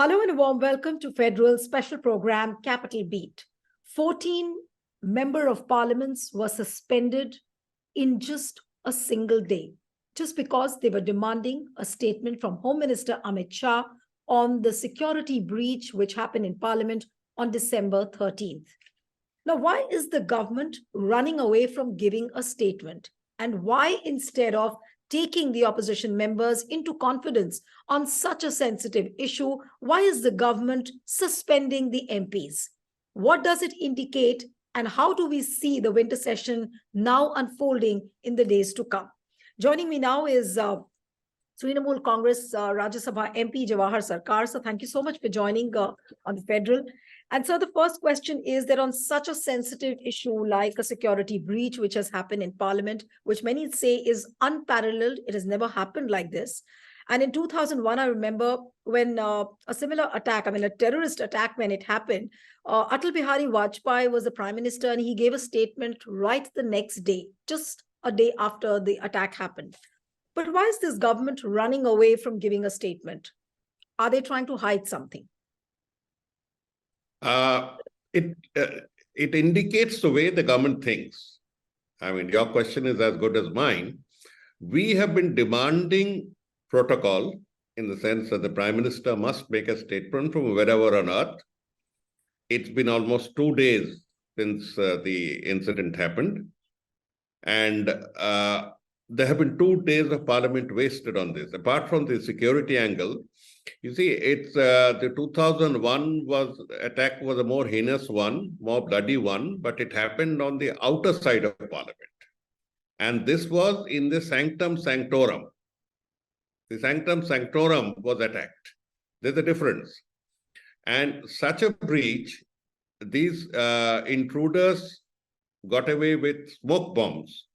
Hello and a warm welcome to Federal special program Capital Beat. 14 member of parliaments were suspended in just a single day, just because they were demanding a statement from Home Minister Amit Shah on the security breach which happened in Parliament on December 13th. Now, why is the government running away from giving a statement? And why, instead of taking the opposition members into confidence on such a sensitive issue, why is the government suspending the MPs? What does it indicate, and how do we see the winter session now unfolding in the days to come? Joining me now is Trinamool Congress Rajya Sabha MP Jawahar Sircar. So thank you so much for joining on the Federal. And so the first question is that on such a sensitive issue like a security breach, which has happened in Parliament, which many say is unparalleled, it has never happened like this. And in 2001, I remember when a similar attack, a terrorist attack, when it happened, Atal Bihari Vajpayee was the Prime Minister, and he gave a statement right the next day, just a day after the attack happened. But why is this government running away from giving a statement? Are they trying to hide something? It indicates the way the government thinks. I mean, your question is as good as mine. We have been demanding protocol in the sense that the Prime Minister must make a statement from wherever on earth. It's been almost 2 days since the incident happened. And there have been 2 days of Parliament wasted on this. Apart from the security angle, you see, it's the 2001 attack was a more heinous one, more bloody one, but it happened on the outer side of Parliament. And this was in the sanctum sanctorum. The sanctum sanctorum was attacked. There's a difference. And such a breach, these intruders got away with smoke bombs,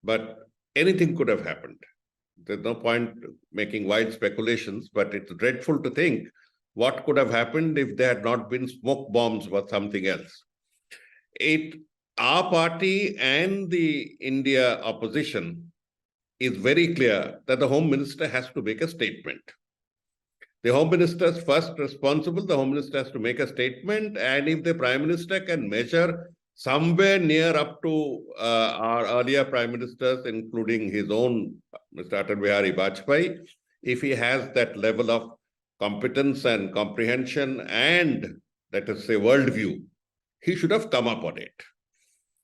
but anything could have happened. There's no point making wild speculations, but it's dreadful to think what could have happened if there had not been smoke bombs or something else. Our party and the India opposition is very clear that the Home Minister has to make a statement. The Home Minister is first responsible. The Home Minister has to make a statement, and if the Prime Minister can measure somewhere near up to our earlier Prime Ministers, including his own, Mr. Atal Bihari Vajpayee, if he has that level of competence and comprehension and, let us say, worldview, he should have come up on it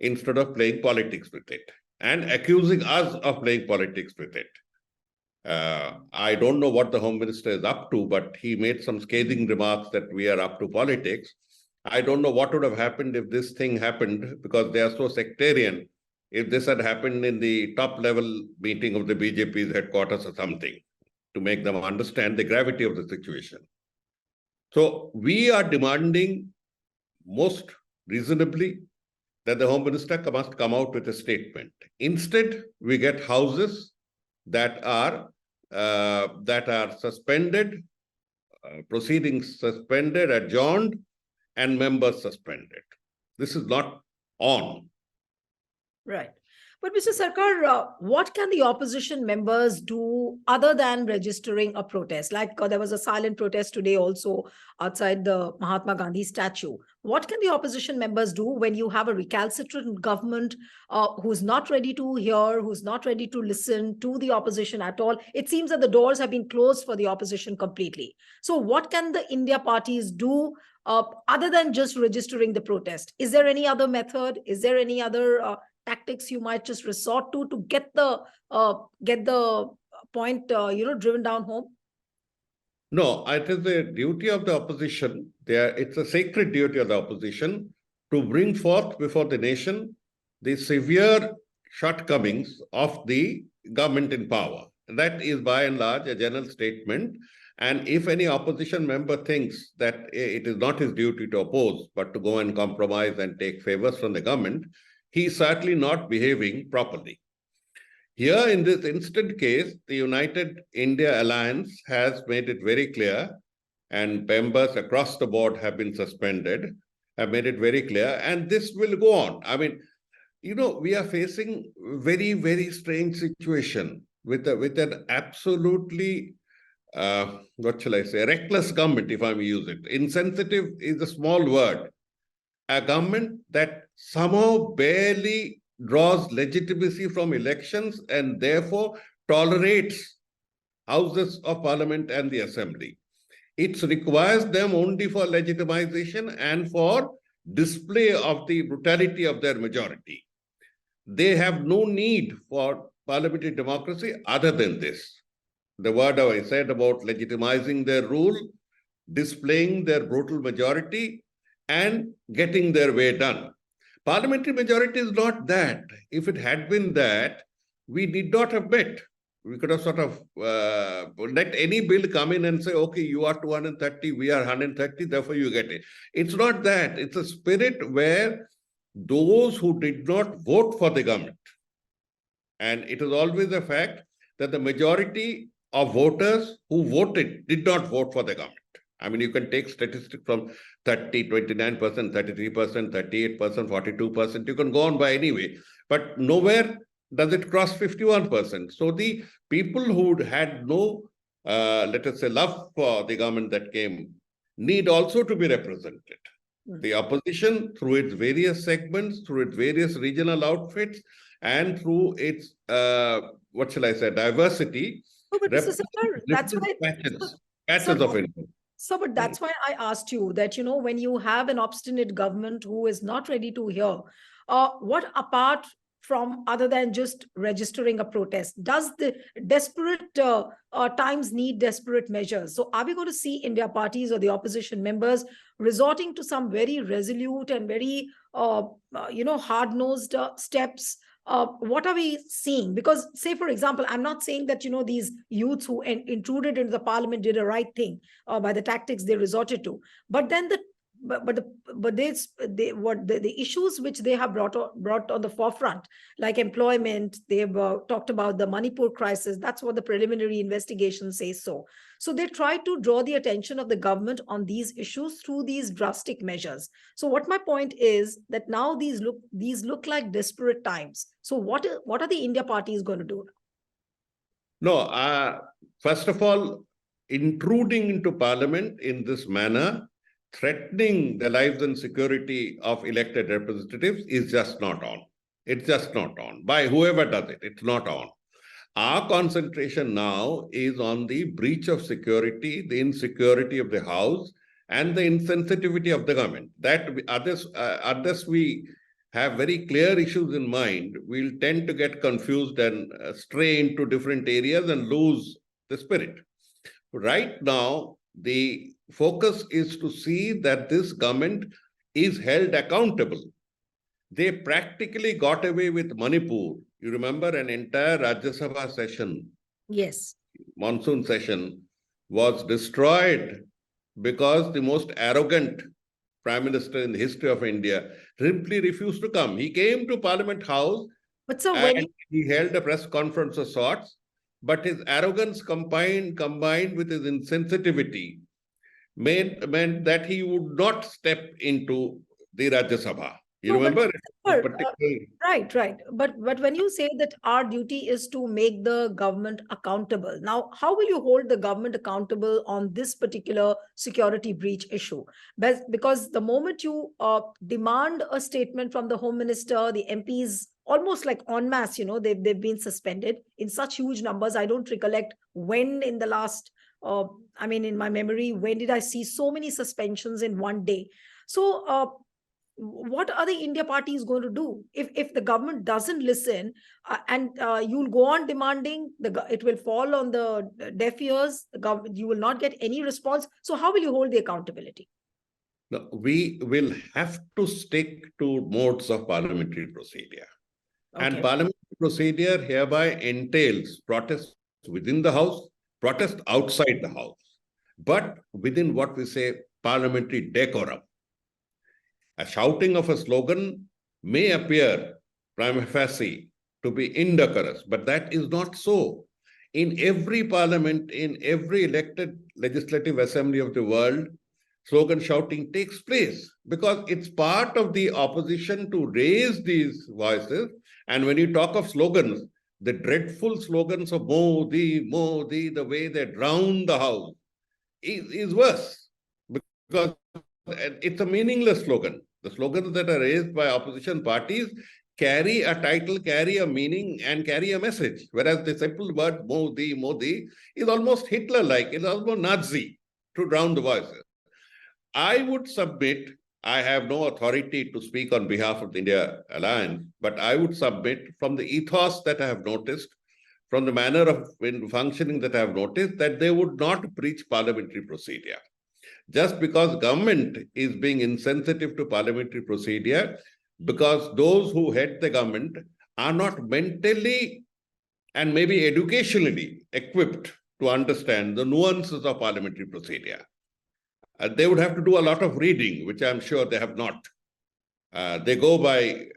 instead of playing politics with it and accusing us of playing politics with it. I don't know what the Home Minister is up to, but he made some scathing remarks that we are up to politics. I don't know what would have happened if this thing happened, because they are so sectarian. If this had happened in the top level meeting of the BJP's headquarters or something, to make them understand the gravity of the situation. So we are demanding most reasonably that the Home Minister must come out with a statement. Instead, we get houses that are suspended, proceedings suspended, adjourned, and members suspended. This is not on. Right. But Mr. Sircar, what can the opposition members do other than registering a protest? Like there was a silent protest today also outside the Mahatma Gandhi statue. What can the opposition members do when you have a recalcitrant government who's not ready to hear, who's not ready to listen to the opposition at all? It seems that the doors have been closed for the opposition completely. So what can the India parties do other than just registering the protest? Is there any other method? Is there any other tactics you might just resort to get the point driven down home? No, it is the duty of the opposition. It's a sacred duty of the opposition to bring forth before the nation the severe shortcomings of the government in power. That is by and large a general statement. And if any opposition member thinks that it is not his duty to oppose, but to go and compromise and take favors from the government, he is certainly not behaving properly. Here, in this instant case, the United India Alliance has made it very clear, and members across the board have been suspended, have made it very clear, and this will go on. I mean, we are facing very, very strange situation with an absolutely what shall I say, reckless government, if I may use it. Insensitive is a small word. A government that somehow barely draws legitimacy from elections and therefore tolerates houses of parliament and the assembly. It requires them only for legitimization and for display of the brutality of their majority. They have no need for parliamentary democracy other than this. The word I said about legitimizing their rule, displaying their brutal majority, and getting their way done. Parliamentary majority is not that. If it had been that, we did not have met. We could have sort of let any bill come in and say, okay, you are 230, we are 130, therefore you get it. It's not that. It's a spirit where those who did not vote for the government, and it is always a fact that the majority of voters who voted did not vote for the government. I mean, you can take statistics from 30, 29%, 33%, 38%, 42%. You can go on by anyway. But nowhere does it cross 51%. So the people who had no, let us say, love for the government that came need also to be represented. The opposition, through its various segments, through its various regional outfits, and through its, what shall I say, diversity. Oh, but Mr. Sircar, that's why patches of influence. So, but that's why I asked you that, when you have an obstinate government who is not ready to hear, what apart from other than just registering a protest, does the desperate times need desperate measures? So are we going to see India parties or the opposition members resorting to some very resolute and very, hard-nosed steps? What are we seeing? Because, say, for example, I'm not saying that, these youths who intruded into the parliament did a right thing by the tactics they resorted to. But then the issues which they have brought on the forefront, like employment, they've talked about the Manipur crisis. That's what the preliminary investigation says. So they try to draw the attention of the government on these issues through these drastic measures. So what my point is that now these look like desperate times. So what are the India parties going to do? No, first of all, intruding into parliament in this manner, threatening the lives and security of elected representatives is just not on. It's just not on. By whoever does it, it's not on. Our concentration now is on the breach of security, the insecurity of the House, and the insensitivity of the government. That unless we have very clear issues in mind, we'll tend to get confused and stray into different areas and lose the spirit. Right now, the focus is to see that this government is held accountable. They practically got away with Manipur. You remember an entire Rajya Sabha session, yes, monsoon session, was destroyed because the most arrogant Prime Minister in the history of India simply refused to come. He came to Parliament House, but so and he held a press conference of sorts, but his arrogance combined with his insensitivity meant that he would not step into the Rajya Sabha. You remember? Right. But when you say that our duty is to make the government accountable, now how will you hold the government accountable on this particular security breach issue? Because the moment you demand a statement from the Home Minister, the MPs, almost like en masse, they've been suspended in such huge numbers. I don't recollect when in the last, in my memory, when did I see so many suspensions in one day? So what are the India parties going to do if the government doesn't listen and you'll go on demanding, it will fall on the deaf ears, you will not get any response. So how will you hold the accountability? No, we will have to stick to modes of parliamentary procedure. Okay. And parliamentary procedure hereby entails protest within the House, protest outside the House, but within what we say parliamentary decorum. A shouting of a slogan may appear prima facie to be indecorous, but that is not so. In every parliament, in every elected legislative assembly of the world, slogan shouting takes place because it's part of the opposition to raise these voices. And when you talk of slogans, the dreadful slogans of Modi, Modi, the way they drown the house, is worse, because it's a meaningless slogan. The slogans that are raised by opposition parties carry a title, carry a meaning, and carry a message. Whereas the simple word Modi, Modi is almost Hitler-like, it's almost Nazi to drown the voices. I would submit, I have no authority to speak on behalf of the India Alliance, but I would submit from the ethos that I have noticed, from the manner of functioning that I have noticed, that they would not breach parliamentary procedure. Just because government is being insensitive to parliamentary procedure, because those who head the government are not mentally and maybe educationally equipped to understand the nuances of parliamentary procedure. They would have to do a lot of reading, which I'm sure they have not. They go by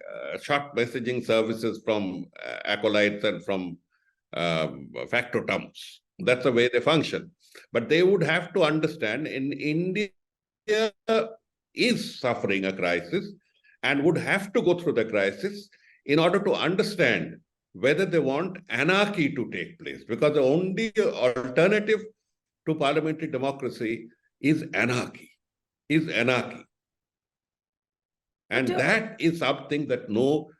short messaging services from acolytes and from factotums. That's the way they function. But they would have to understand India is suffering a crisis and would have to go through the crisis in order to understand whether they want anarchy to take place. Because the only alternative to parliamentary democracy is anarchy, And that is something that no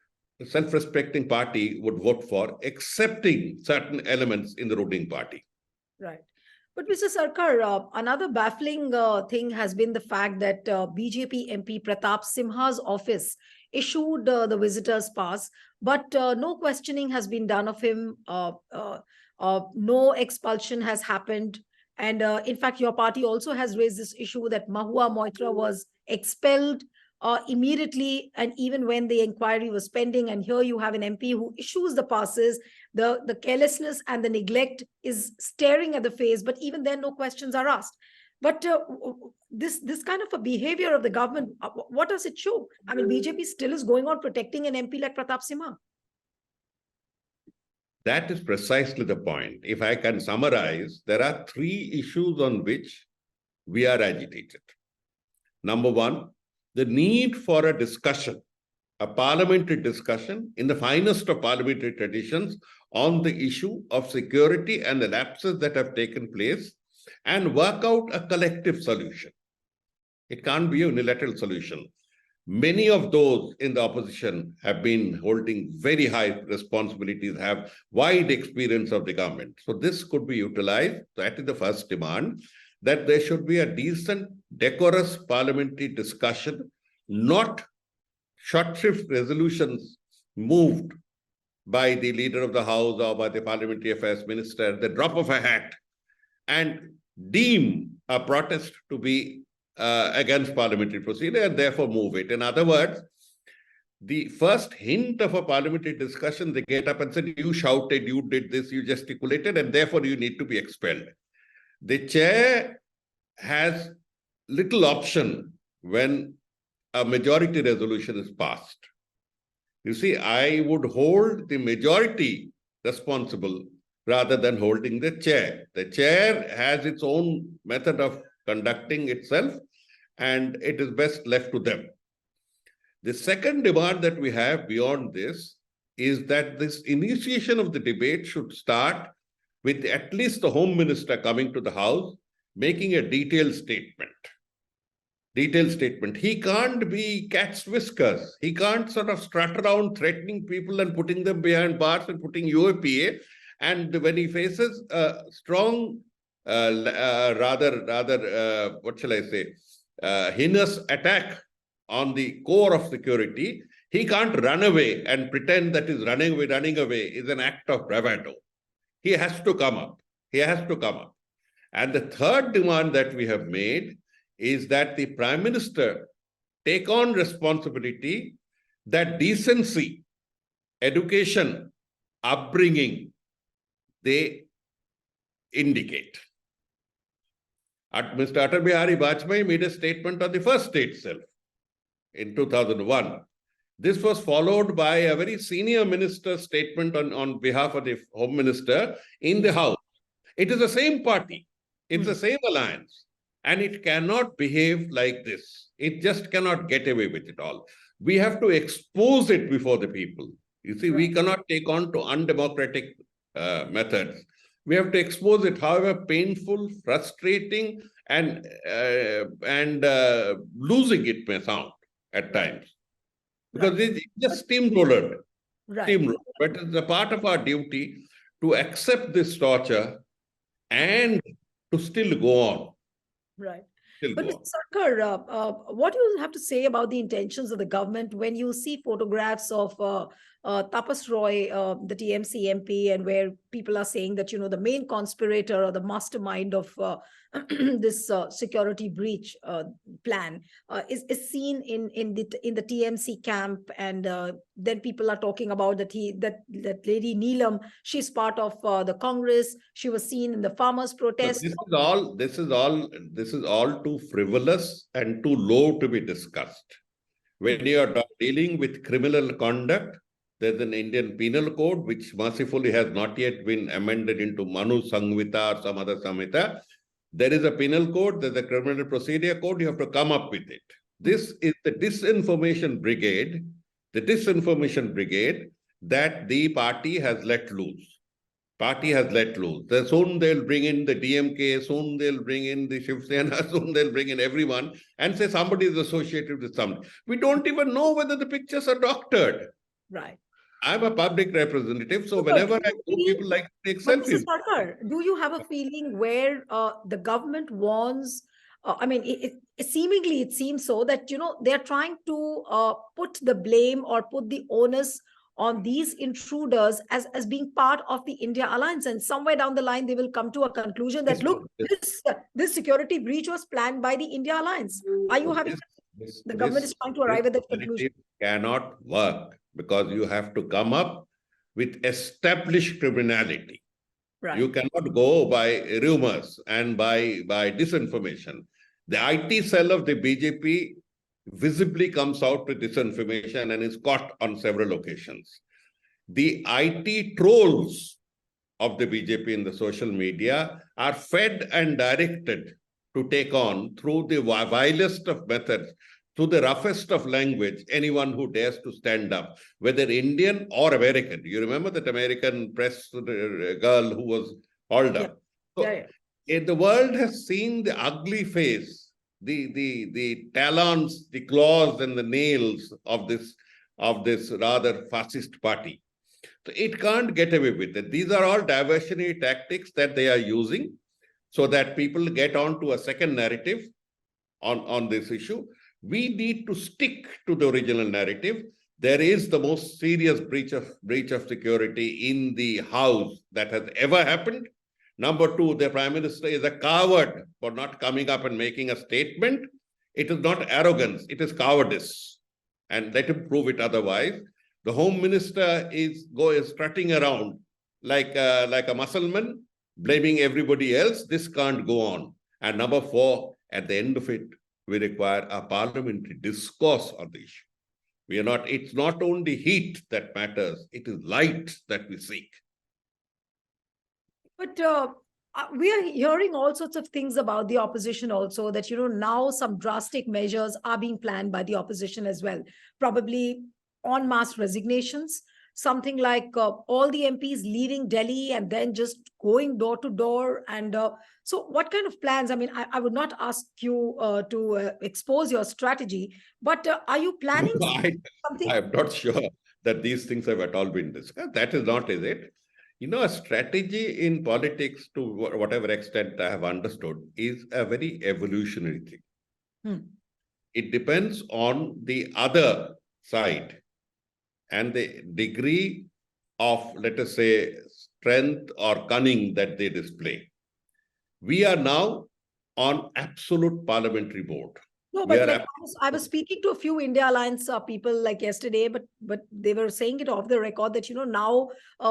self-respecting party would vote for, excepting certain elements in the ruling party. Right. But Mr. Sircar, another baffling thing has been the fact that BJP MP Pratap Simha's office issued the visitor's pass, but no questioning has been done of him. No expulsion has happened. And in fact, your party also has raised this issue that Mahua Moitra was expelled immediately, and even when the inquiry was pending. And here you have an MP who issues the passes. The carelessness and the neglect is staring at the face, but even then no questions are asked. But this kind of a behavior of the government, what does it show? I mean, BJP still is going on protecting an MP like Pratap Simha. That is precisely the point. If I can summarize, there are three issues on which we are agitated. Number one, the need for a discussion, a parliamentary discussion in the finest of parliamentary traditions on the issue of security and the lapses that have taken place, and work out a collective solution. It can't be a unilateral solution. Many of those in the opposition have been holding very high responsibilities, have wide experience of the government. So this could be utilized. That is the first demand, that there should be a decent, decorous parliamentary discussion, not short shrift resolutions moved by the leader of the House or by the Parliamentary Affairs Minister at the drop of a hat, and deem a protest to be against parliamentary procedure and therefore move it. In other words, the first hint of a parliamentary discussion, they get up and say, you shouted, you did this, you gesticulated, and therefore you need to be expelled. The chair has little option when a majority resolution is passed. You see, I would hold the majority responsible rather than holding the chair. The chair has its own method of conducting itself, and it is best left to them. The second demand that we have beyond this is that this initiation of the debate should start with at least the Home Minister coming to the House, making a detailed statement. He can't be cat's whiskers. He can't sort of strut around threatening people and putting them behind bars and putting UAPA. And when he faces a strong, what shall I say, heinous attack on the core of security, he can't run away and pretend that his running away is an act of bravado. He has to come up. And the third demand that we have made is that the Prime Minister take on responsibility that decency, education, upbringing, they indicate. Mr. Atal Bihari Vajpayee made a statement on the first day itself in 2001. This was followed by a very senior minister's statement on behalf of the Home Minister in the House. It is the same party. It's the same alliance. And it cannot behave like this. It just cannot get away with it all. We have to expose it before the people. You see, we cannot take on to undemocratic methods. We have to expose it, however painful, frustrating, and losing it may sound at times. Because it's just steamroller. Steamroller. But it's a part of our duty to accept this torture and to still go on. Right. But Mr. Sircar, what do you have to say about the intentions of the government when you see photographs of Tapas Roy, the TMC MP, and where people are saying that, the main conspirator or the mastermind of this security breach plan is seen in the TMC camp, and then people are talking about that lady Neelam, she's part of the Congress. She was seen in the farmers' protest. This is all too frivolous and too low to be discussed. When you are dealing with criminal conduct, there's an Indian penal code which mercifully has not yet been amended into Manu Samhita or some other Samhita. There is a penal code, there's a criminal procedure code, you have to come up with it. This is the disinformation brigade that the party has let loose. Soon they'll bring in the DMK, soon they'll bring in the Shiv Sena, soon they'll bring in everyone and say somebody is associated with something. We don't even know whether the pictures are doctored. Right. I'm a public representative, so whenever I go, people like to take selfies. Mr. Sircar, do you have a feeling where the government wants, seemingly it seems so that, they're trying to put the blame or put the onus on these intruders as being part of the India alliance, and somewhere down the line they will come to a conclusion that this security breach was planned by the India alliance. Are you having the government is trying to arrive at that conclusion? Cannot work because you have to come up with established criminality. Right. You cannot go by rumors and by disinformation. The IT cell of the BJP visibly comes out with disinformation and is caught on several occasions. The IT trolls of the BJP in the social media are fed and directed to take on through the vilest of methods, through the roughest of language, anyone who dares to stand up, whether Indian or American. You remember that American press girl who was hauled up. The world has seen the ugly face, the talons, the claws and the nails of this rather fascist party. So it can't get away with it. These are all diversionary tactics that they are using so that people get on to a second narrative on this issue. We need to stick to the original narrative. There is the most serious breach of security in the house that has ever happened. Number two, the Prime Minister is a coward for not coming up and making a statement. It is not arrogance, it is cowardice. And let him prove it otherwise. The Home Minister is strutting around like a Mussulman, blaming everybody else. This can't go on. And number four, at the end of it, we require a parliamentary discourse on the issue. It's not only heat that matters, it is light that we seek. But we are hearing all sorts of things about the opposition also, that, now some drastic measures are being planned by the opposition as well. Probably en masse resignations, something like all the MPs leaving Delhi and then just going door to door. And so what kind of plans? I mean, I would not ask you to expose your strategy, but are you planning something? I'm not sure that these things have at all been discussed. That is not, is it? A strategy in politics, to whatever extent I have understood, is a very evolutionary thing. It depends on the other side and the degree of, let us say, strength or cunning that they display. We are now on absolute parliamentary board. No, but I was speaking to a few India Alliance people like yesterday, but they were saying it off the record that, now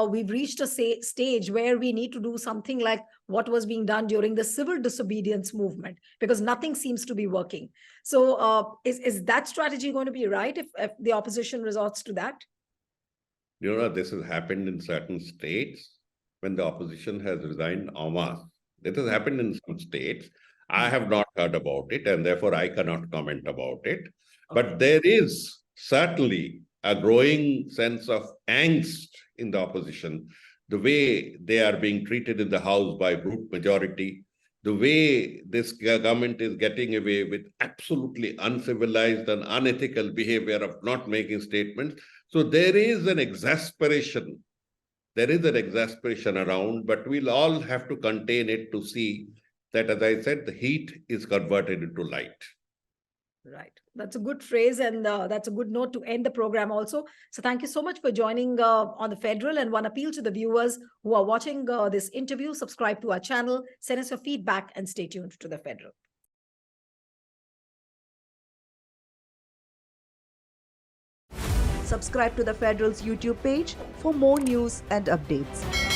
we've reached a stage where we need to do something like what was being done during the civil disobedience movement, because nothing seems to be working. So is that strategy going to be right if the opposition resorts to that? This has happened in certain states when the opposition has resigned en masse. This has happened in some states. I have not heard about it, and therefore I cannot comment about it. Okay. But there is certainly a growing sense of angst in the opposition, the way they are being treated in the House by brute majority, the way this government is getting away with absolutely uncivilized and unethical behavior of not making statements. So there is an exasperation. There is an exasperation around, but we'll all have to contain it to see that, as I said, the heat is converted into light. Right. That's a good phrase, and that's a good note to end the program also. So thank you so much for joining on The Federal. And one appeal to the viewers who are watching this interview, subscribe to our channel, send us your feedback, and stay tuned to The Federal. Subscribe to The Federal's YouTube page for more news and updates.